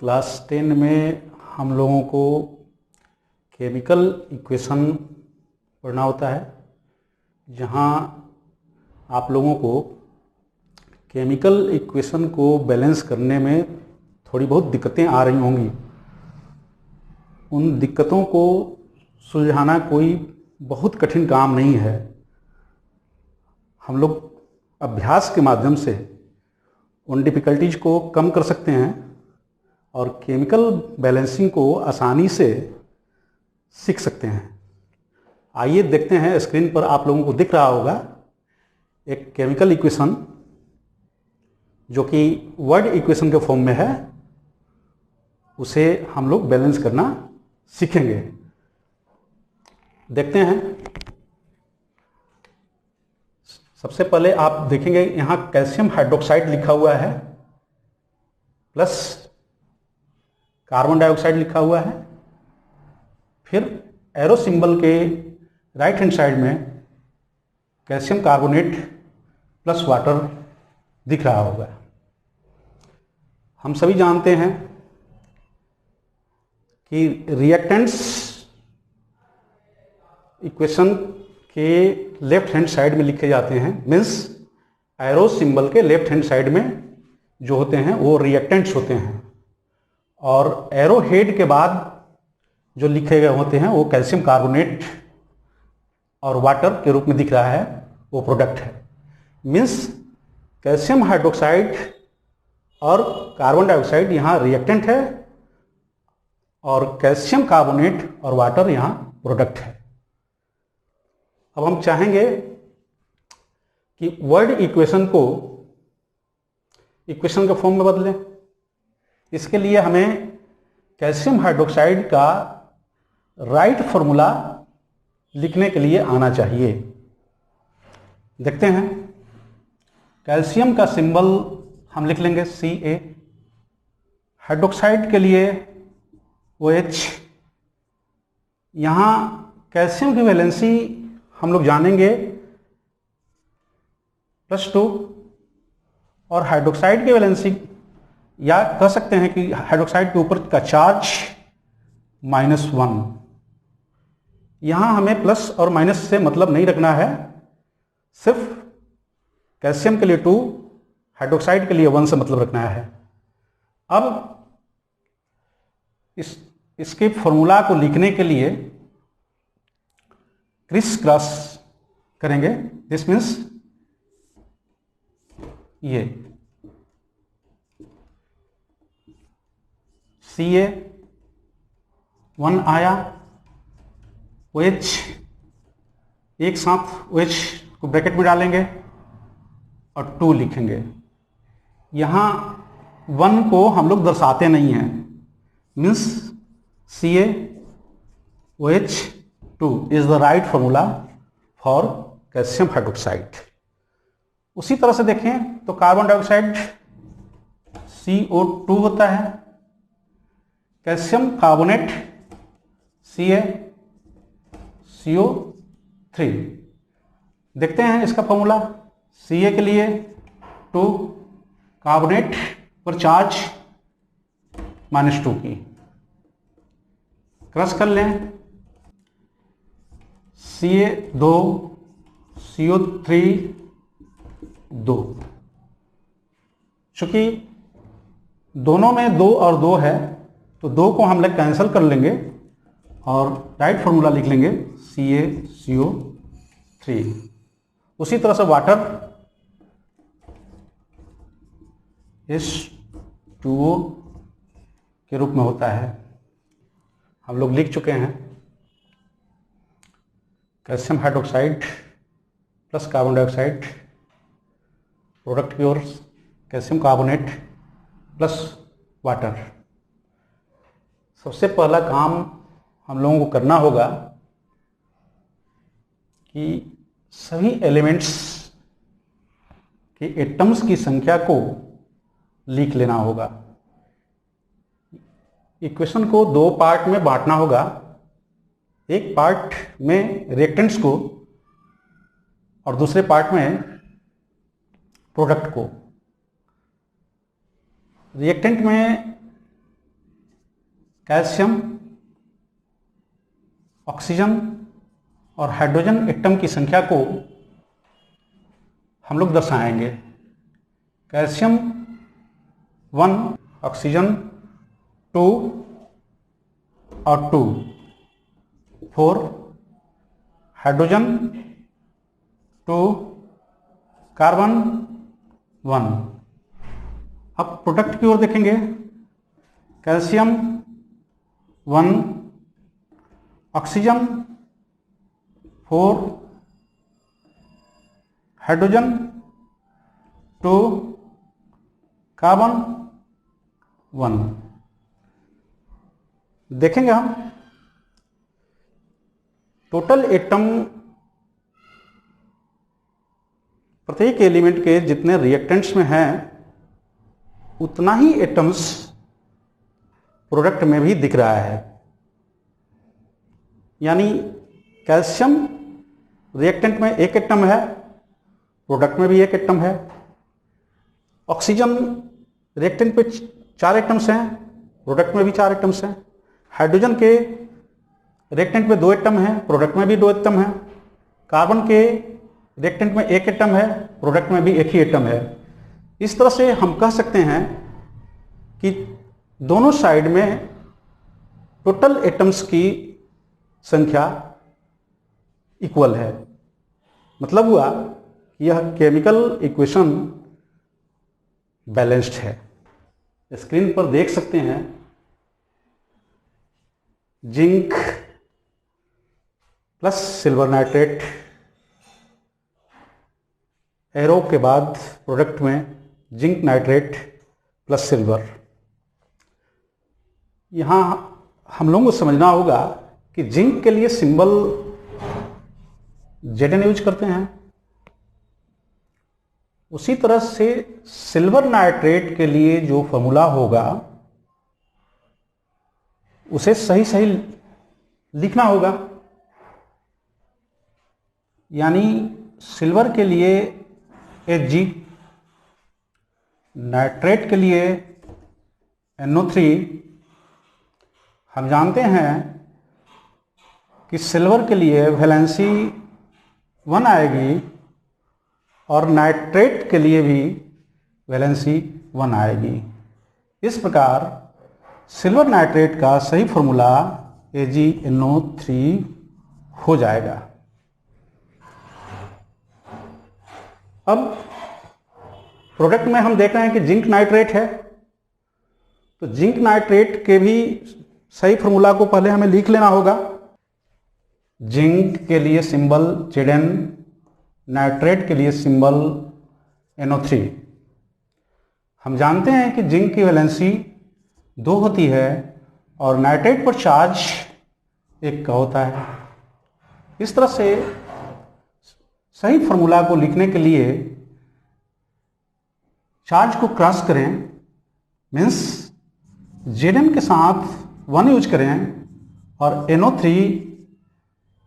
Class 10 में हम लोगों को केमिकल इक्वेशन पढ़ना होता है, जहाँ आप लोगों को केमिकल इक्वेशन को बैलेंस करने में थोड़ी बहुत दिक्कतें आ रही होंगी। उन दिक्कतों को सुलझाना कोई बहुत कठिन काम नहीं है। हम लोग अभ्यास के माध्यम से उन डिफ़िकल्टीज़ को कम कर सकते हैं और केमिकल बैलेंसिंग को आसानी से सीख सकते हैं। आइए देखते हैं, स्क्रीन पर आप लोगों को दिख रहा होगा एक केमिकल इक्वेशन जो कि वर्ड इक्वेशन के फॉर्म में है। उसे हम लोग बैलेंस करना सीखेंगे। देखते हैं। सबसे पहले आप देखेंगे यहाँ कैल्शियम हाइड्रोक्साइड लिखा हुआ है प्लस कार्बन डाइऑक्साइड लिखा हुआ है। फिर एरो सिंबल के राइट हैंड साइड में कैल्शियम कार्बोनेट प्लस वाटर दिख रहा होगा। हम सभी जानते हैं कि रिएक्टेंट्स इक्वेशन के लेफ्ट हैंड साइड में लिखे जाते हैं। मीन्स एरो सिंबल के लेफ्ट हैंड साइड में जो होते हैं वो रिएक्टेंट्स होते हैं, और एरो हेड के बाद जो लिखे गए होते हैं वो कैल्शियम कार्बोनेट और वाटर के रूप में दिख रहा है, वो प्रोडक्ट है। मीन्स कैल्शियम हाइड्रोक्साइड और कार्बन डाइऑक्साइड यहाँ रिएक्टेंट है और कैल्शियम कार्बोनेट और वाटर यहाँ प्रोडक्ट है। अब हम चाहेंगे कि वर्ड इक्वेशन को इक्वेशन के फॉर्म में बदलें। इसके लिए हमें कैल्शियम हाइड्रोक्साइड का राइट फॉर्मूला लिखने के लिए आना चाहिए। देखते हैं। कैल्शियम का सिंबल हम लिख लेंगे Ca। हाइड्रोक्साइड के लिए OH। यहाँ कैल्शियम की वैलेंसी हम लोग जानेंगे +2 और हाइड्रोक्साइड की वैलेंसी, या कह सकते हैं कि हाइड्रोक्साइड के ऊपर का चार्ज -1। यहाँ हमें प्लस और माइनस से मतलब नहीं रखना है, सिर्फ कैल्शियम के लिए 2, हाइड्रोक्साइड के लिए 1 से मतलब रखना है। अब इसके फॉर्मूला को लिखने के लिए क्रिस क्रॉस करेंगे। दिस मीन्स ये Ca 1 आया, OH एक साथ OH को ब्रैकेट में डालेंगे और 2 लिखेंगे। यहाँ 1 को हम लोग दर्शाते नहीं हैं। Means Ca OH 2 is the right formula for calcium hydroxide. उसी तरह से देखें तो कार्बन डाइऑक्साइड CO2 होता है, कैल्शियम कार्बोनेट Ca CO3। देखते हैं इसका फॉर्मूला। Ca के लिए 2, कार्बोनेट पर चार्ज -2 की, क्रॉस कर लें। Ca 2 CO3 2। चूंकि दोनों में 2 और 2 है तो 2 को हम लोग कैंसिल कर लेंगे और राइट फॉर्मूला लिख लेंगे CaCO3। उसी तरह से वाटर H2O के रूप में होता है। हम लोग लिख चुके हैं calcium hydroxide plus carbon dioxide, product की ओर कैल्शियम कार्बोनेट प्लस वाटर। सबसे पहला काम हम लोगों को करना होगा कि सभी एलिमेंट्स के एटम्स की संख्या को लिख लेना होगा। इक्वेशन को 2 पार्ट में बांटना होगा। एक पार्ट में रिएक्टेंट्स को और दूसरे पार्ट में प्रोडक्ट को। रिएक्टेंट में कैल्शियम, ऑक्सीजन और हाइड्रोजन एटम की संख्या को हम लोग दर्शाएंगे। कैल्शियम 1, ऑक्सीजन 2 और 2, 4, हाइड्रोजन 2, कार्बन 1। अब प्रोडक्ट की ओर देखेंगे। Calcium 1, oxygen 4, hydrogen 2, carbon 1। देखेंगे हम टोटल एटम, प्रत्येक एलिमेंट के जितने रिएक्टेंट्स में हैं उतना ही एटम्स प्रोडक्ट में भी दिख रहा है। यानी कैल्शियम रिएक्टेंट में एक एटम है, प्रोडक्ट में भी एक एटम है। ऑक्सीजन रिएक्टेंट पे 4 एटम्स हैं, प्रोडक्ट में भी 4 एटम्स हैं। हाइड्रोजन के रिएक्टेंट में 2 एटम हैं, प्रोडक्ट में भी 2 एटम हैं। कार्बन के रिएक्टेंट में 1 एटम है, प्रोडक्ट में भी 1 ही एटम है। इस तरह से हम कह सकते हैं कि दोनों साइड में टोटल एटम्स की संख्या इक्वल है। मतलब हुआ कि यह केमिकल इक्वेशन बैलेंस्ड है। स्क्रीन पर देख सकते हैं zinc plus silver nitrate, arrow के बाद प्रोडक्ट में जिंक नाइट्रेट प्लस सिल्वर। यहाँ हम लोगों को समझना होगा कि जिंक के लिए सिंबल Zn यूज करते हैं, उसी तरह से सिल्वर नाइट्रेट के लिए जो फॉर्मूला होगा उसे सही सही लिखना होगा। यानी सिल्वर के लिए Hg, नाइट्रेट के लिए NO3। हम जानते हैं कि सिल्वर के लिए वैलेंसी 1 आएगी और नाइट्रेट के लिए भी वैलेंसी 1 आएगी। इस प्रकार सिल्वर नाइट्रेट का सही फॉर्मूला AgNO3 हो जाएगा। अब प्रोडक्ट में हम देख रहे हैं कि जिंक नाइट्रेट है, तो जिंक नाइट्रेट के भी सही फॉर्मूला को पहले हमें लिख लेना होगा। जिंक के लिए सिंबल Zn, नाइट्रेट के लिए सिंबल NO3। हम जानते हैं कि जिंक की वैलेंसी 2 होती है और नाइट्रेट पर चार्ज 1 का होता है। इस तरह से सही फॉर्मूला को लिखने के लिए चार्ज को क्रॉस करें, मीन्स Zn के साथ 1 यूज करें और NO3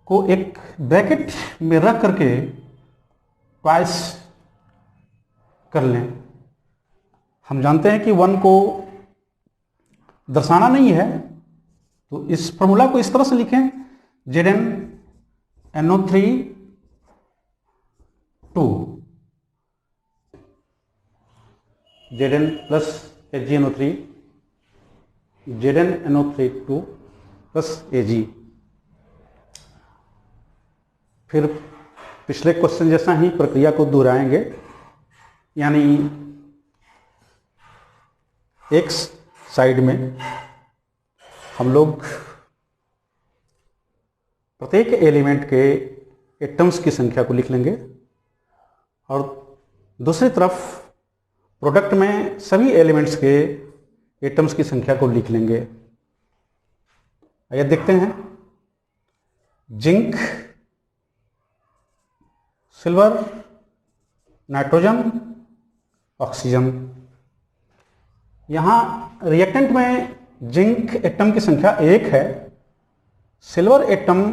को एक ब्रैकेट में रख करके ट्वाइस कर लें। हम जानते हैं कि 1 को दर्शाना नहीं है, तो इस फॉर्मूला को इस तरह से लिखें Zn NO3 2, Zn plus HgNO3, Zn NO3 2 plus Ag। फिर पिछले क्वेश्चन जैसा ही प्रक्रिया को दोहराएंगे। यानी एक साइड में हम लोग प्रत्येक एलिमेंट के एटम्स की संख्या को लिख लेंगे और दूसरी तरफ प्रोडक्ट में सभी एलिमेंट्स के एटम्स की संख्या को लिख लेंगे। आइए देखते हैं। Zinc, silver, nitrogen, oxygen. यहाँ रिएक्टेंट में जिंक एटम की संख्या 1 है, सिल्वर एटम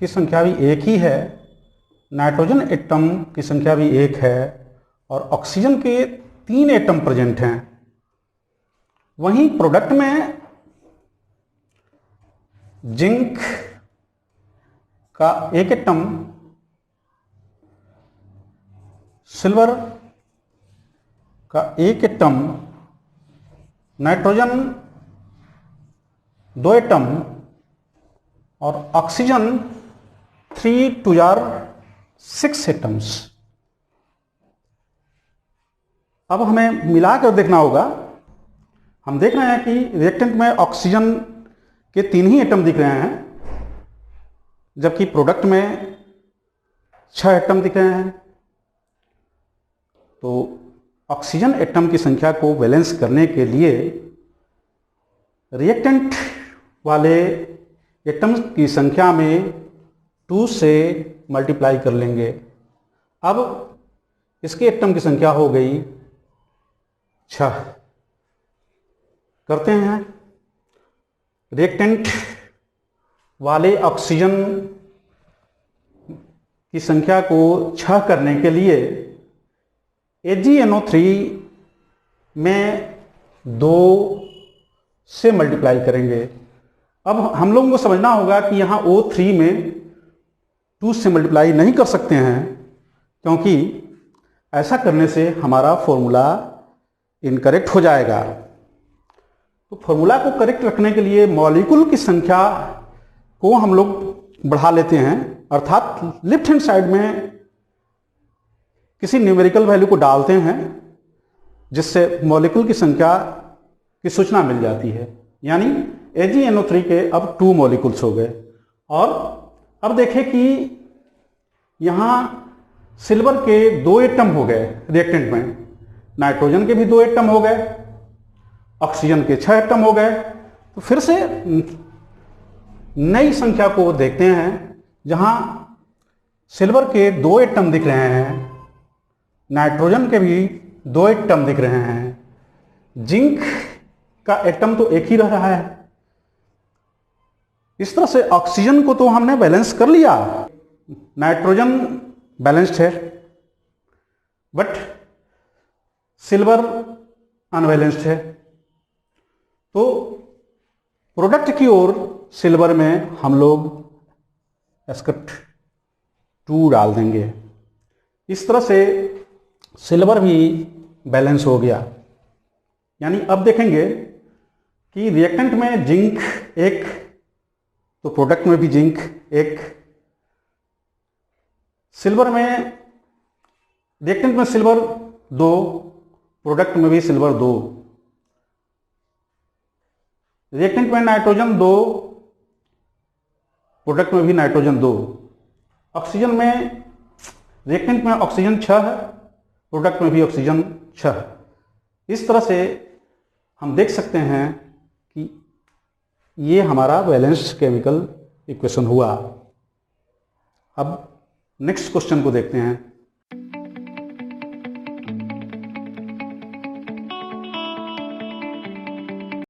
की संख्या भी 1 ही है, नाइट्रोजन एटम की संख्या भी 1 है और ऑक्सीजन के 3 एटम प्रेजेंट हैं। वहीं प्रोडक्ट में जिंक का एक एटम सिल्वर का एक एटम, नाइट्रोजन 2 एटम और ऑक्सीजन 3 to 6 एटम्स। अब हमें मिलाकर देखना होगा। हम देख रहे हैं कि रिएक्टेंट में ऑक्सीजन के 3 ही एटम दिख रहे हैं, जबकि प्रोडक्ट में 6 एटम दिख रहे हैं। तो ऑक्सीजन एटम की संख्या को बैलेंस करने के लिए रिएक्टेंट वाले एटम्स की संख्या में 2 से मल्टीप्लाई कर लेंगे। अब इसके एटम की संख्या हो गई 6। करते हैं। रिएक्टेंट वाले ऑक्सीजन की संख्या को 6 करने के लिए AgNO3 में 2 से मल्टीप्लाई करेंगे। अब हम लोगों को समझना होगा कि यहाँ O3 में 2 से मल्टीप्लाई नहीं कर सकते हैं, क्योंकि ऐसा करने से हमारा फॉर्मूला इनकरेक्ट हो जाएगा। तो फॉर्मूला को करेक्ट रखने के लिए मॉलिक्यूल की संख्या को हम लोग बढ़ा लेते हैं, अर्थात लेफ्ट हैंड साइड में किसी न्यूमेरिकल वैल्यू को डालते हैं, जिससे मॉलिक्यूल की संख्या की सूचना मिल जाती है। यानी AgNO3 के अब 2 मॉलिक्यूल्स हो गए। और अब देखें कि यहाँ सिल्वर के 2 एटम हो गए रिएक्टेंट में, नाइट्रोजन के भी 2 एटम हो गए, ऑक्सीजन के 6 एटम हो गए। तो फिर से नई संख्या को देखते हैं, जहाँ सिल्वर के 2 एटम दिख रहे हैं, नाइट्रोजन के भी 2 एटम दिख रहे हैं, जिंक का एटम तो एक ही रह रहा है। इस तरह से ऑक्सीजन को तो हमने बैलेंस कर लिया, नाइट्रोजन बैलेंस्ड है, बट सिल्वर अनबैलेंस्ड है। तो प्रोडक्ट की ओर सिल्वर में हम लोग Sc2 डाल देंगे। इस तरह से सिल्वर भी बैलेंस हो गया। यानी अब देखेंगे कि रिएक्टेंट में जिंक 1, तो प्रोडक्ट में भी जिंक 1। सिल्वर में, रिएक्टेंट में सिल्वर 2, प्रोडक्ट में भी सिल्वर 2। रिएक्टेंट में नाइट्रोजन 2, प्रोडक्ट में भी नाइट्रोजन 2। ऑक्सीजन में, रिएक्टेंट में ऑक्सीजन 6 है, प्रोडक्ट में भी ऑक्सीजन 6। इस तरह से हम देख सकते हैं कि ये हमारा बैलेंस्ड केमिकल इक्वेशन हुआ। अब नेक्स्ट क्वेश्चन को देखते हैं।